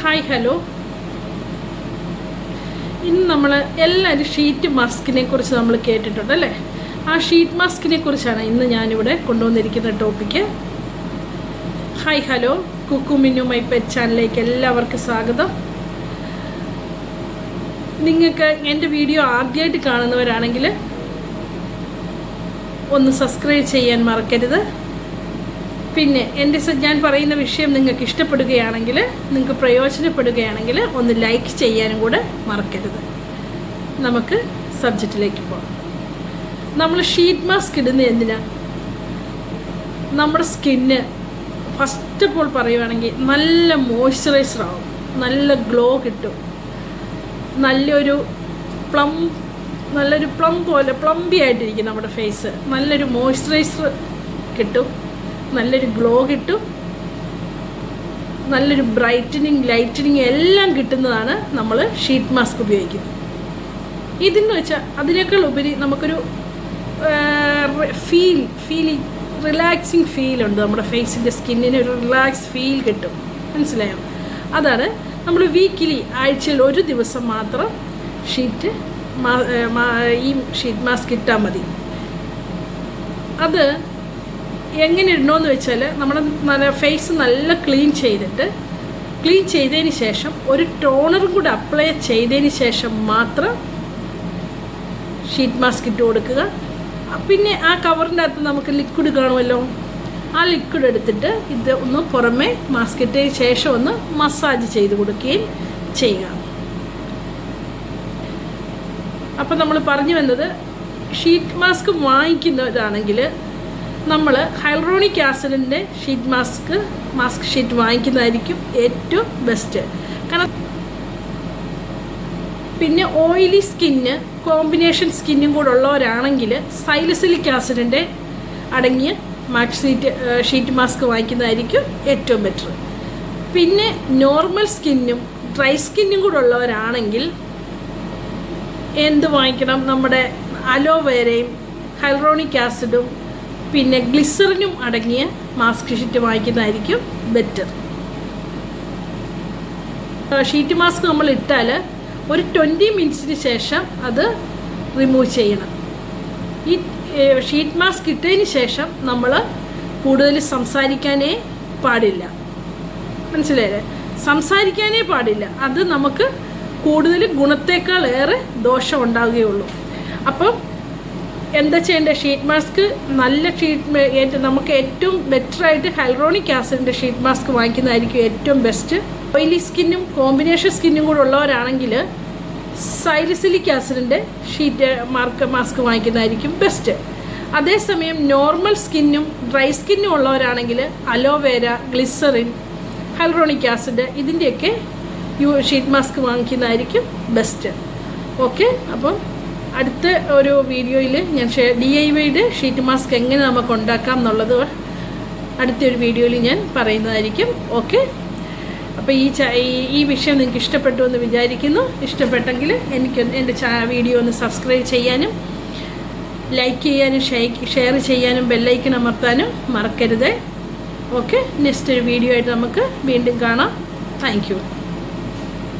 Hi hello. ഇന്ന് നമ്മൾ എല്ലാവരും ഷീറ്റ് മാസ്കിനെ കുറിച്ച് നമ്മൾ കേട്ടിട്ടുണ്ടല്ലേ. ആ ഷീറ്റ് മാസ്കിനെ കുറിച്ചാണ് ഇന്ന് ഞാനിവിടെ കൊണ്ടുവന്നിരിക്കുന്ന topic. Hi hello, Kukku Minnu my pet ചാനലിലേക്ക് എല്ലാവർക്കും സ്വാഗതം. നിങ്ങൾക്ക് എൻ്റെ വീഡിയോ ആദ്യമായിട്ട് കാണുന്നവരാണെങ്കിൽ ഒന്ന് സബ്സ്ക്രൈബ് ചെയ്യാൻ മറക്കരുത്. പിന്നെ ഞാൻ പറയുന്ന വിഷയം നിങ്ങൾക്ക് ഇഷ്ടപ്പെടുകയാണെങ്കിൽ, നിങ്ങൾക്ക് പ്രയോജനപ്പെടുകയാണെങ്കിൽ ഒന്ന് ലൈക്ക് ചെയ്യാനും കൂടെ മറക്കരുത്. നമുക്ക് സബ്ജക്റ്റിലേക്ക് പോകാം. നമ്മൾ ഷീറ്റ് മാസ്ക് ഇടുന്നത് എന്തിനാണ്? നമ്മുടെ സ്കിന്ന് ഫസ്റ്റ് ഓഫ് ഓൾ പറയുകയാണെങ്കിൽ നല്ല മോയ്സ്ചറൈസർ ആവും, നല്ല ഗ്ലോ കിട്ടും, നല്ലൊരു പ്ലം പോലെ പ്ലംബി ആയിട്ടിരിക്കും നമ്മുടെ ഫേസ്. നല്ലൊരു മോയ്സ്ചറൈസർ കിട്ടും, നല്ലൊരു ഗ്ലോ കിട്ടും, നല്ലൊരു ബ്രൈറ്റനിങ് ലൈറ്റനിങ് എല്ലാം കിട്ടുന്നതാണ് നമ്മൾ ഷീറ്റ് മാസ്ക് ഉപയോഗിക്കുന്നത്. ഇതെന്ന് വെച്ചാൽ അതിനേക്കാൾ ഉപരി നമുക്കൊരു റിലാക്സിങ് ഫീലുണ്ട്. നമ്മുടെ ഫേസിൻ്റെ സ്കിന്നിന് ഒരു റിലാക്സ് ഫീൽ കിട്ടും. മനസ്സിലായോ? അതാണ് നമ്മൾ വീക്കിലി ആഴ്ചയിൽ ഒരു ദിവസം മാത്രം ഈ ഷീറ്റ് മാസ്ക് ഇട്ടാൽ മതി. അത് എങ്ങനെ ഇടണമെന്ന് വെച്ചാൽ, നമ്മുടെ ഫേസ് നല്ല ക്ലീൻ ചെയ്തതിന് ശേഷം ഒരു ടോണറും കൂടെ അപ്ലൈ ചെയ്തതിന് ശേഷം മാത്രം ഷീറ്റ് മാസ്ക് ഇട്ട് കൊടുക്കുക. പിന്നെ ആ കവറിൻ്റെ അകത്ത് നമുക്ക് ലിക്വിഡ് കാണുമല്ലോ, ആ ലിക്വിഡ് എടുത്തിട്ട് ഇത് ഒന്ന് പുറമെ മാസ്ക് ഇട്ടതിന് ശേഷം ഒന്ന് മസാജ് ചെയ്ത് കൊടുക്കുകയും ചെയ്യുക. അപ്പം നമ്മൾ പറഞ്ഞു വന്നത്, ഷീറ്റ് മാസ്ക് വാങ്ങിക്കുന്നവരാണെങ്കിൽ നമ്മൾ ഹൈലറോണിക് ആസിഡിൻ്റെ മാസ്ക് ഷീറ്റ് വാങ്ങിക്കുന്നതായിരിക്കും ഏറ്റവും ബെസ്റ്റ്. കാരണം പിന്നെ ഓയിലി സ്കിന്ന്, കോമ്പിനേഷൻ സ്കിന്നും കൂടെ ഉള്ളവരാണെങ്കിൽ സൈലിസിലിക് ആസിഡിൻ്റെ അടങ്ങിയ ഷീറ്റ് മാസ്ക് വാങ്ങിക്കുന്നതായിരിക്കും ഏറ്റവും ബെറ്റർ. പിന്നെ നോർമൽ സ്കിന്നും ഡ്രൈ സ്കിന്നും കൂടെ ഉള്ളവരാണെങ്കിൽ എന്ത് വാങ്ങിക്കണം? നമ്മുടെ അലോവേരയും ഹൈലറോണിക് ആസിഡും പിന്നെ ഗ്ലിസറിനും അടങ്ങിയ മാസ്ക് ഷീറ്റ് വാങ്ങിക്കുന്നതായിരിക്കും ബെറ്റർ. ഷീറ്റ് മാസ്ക് നമ്മൾ ഇട്ടാൽ ഒരു 20 മിനിറ്റ്സിന് ശേഷം അത് റിമൂവ് ചെയ്യണം. ഈ ഷീറ്റ് മാസ്ക് ഇട്ടതിന് ശേഷം നമ്മൾ കൂടുതൽ സംസാരിക്കാനേ പാടില്ല. മനസ്സിലായില്ലേ? സംസാരിക്കാനേ പാടില്ല. അത് നമുക്ക് കൂടുതൽ ഗുണത്തേക്കാൾ ഏറെ ദോഷം ഉണ്ടാവുകയുള്ളൂ. അപ്പം എന്താ ചെയ്യേണ്ടത്? ഷീറ്റ് മാസ്ക് നമുക്ക് ഏറ്റവും ബെറ്ററായിട്ട് ഹൈലറോണിക് ആസിഡിൻ്റെ ഷീറ്റ് മാസ്ക് വാങ്ങിക്കുന്നതായിരിക്കും ഏറ്റവും ബെസ്റ്റ്. ഓയിലി സ്കിന്നും കോമ്പിനേഷൻ സ്കിന്നും കൂടെ ഉള്ളവരാണെങ്കിൽ സൈലിസിലിക് ആസിഡിൻ്റെ മാസ്ക് വാങ്ങിക്കുന്നതായിരിക്കും ബെസ്റ്റ്. അതേസമയം നോർമൽ സ്കിന്നും ഡ്രൈ സ്കിന്നും ഉള്ളവരാണെങ്കിൽ അലോവേര, ഗ്ലിസറിൻ, ഹൈലറോണിക് ആസിഡ് ഇതിൻ്റെയൊക്കെ ഷീറ്റ് മാസ്ക് വാങ്ങിക്കുന്നതായിരിക്കും ബെസ്റ്റ്. ഓക്കെ, അപ്പം അടുത്ത ഒരു വീഡിയോയിൽ ഞാൻ DIY ഷീറ്റ് മാസ്ക് എങ്ങനെ നമുക്ക് ഉണ്ടാക്കാം എന്നുള്ളത് അടുത്തൊരു വീഡിയോയിൽ ഞാൻ പറയുന്നതായിരിക്കും. ഓക്കെ, അപ്പോൾ ഈ വിഷയം നിങ്ങൾക്ക് ഇഷ്ടപ്പെട്ടു എന്ന് വിചാരിക്കുന്നു. ഇഷ്ടപ്പെട്ടെങ്കിൽ എനിക്ക് എൻ്റെ വീഡിയോ ഒന്ന് സബ്സ്ക്രൈബ് ചെയ്യാനും ലൈക്ക് ചെയ്യാനും ഷെയർ ചെയ്യാനും ബെല്ലൈക്കൺ അമർത്താനും മറക്കരുത്. ഓക്കെ, നെക്സ്റ്റ് ഒരു വീഡിയോ ആയിട്ട് നമുക്ക് വീണ്ടും കാണാം. Thank you.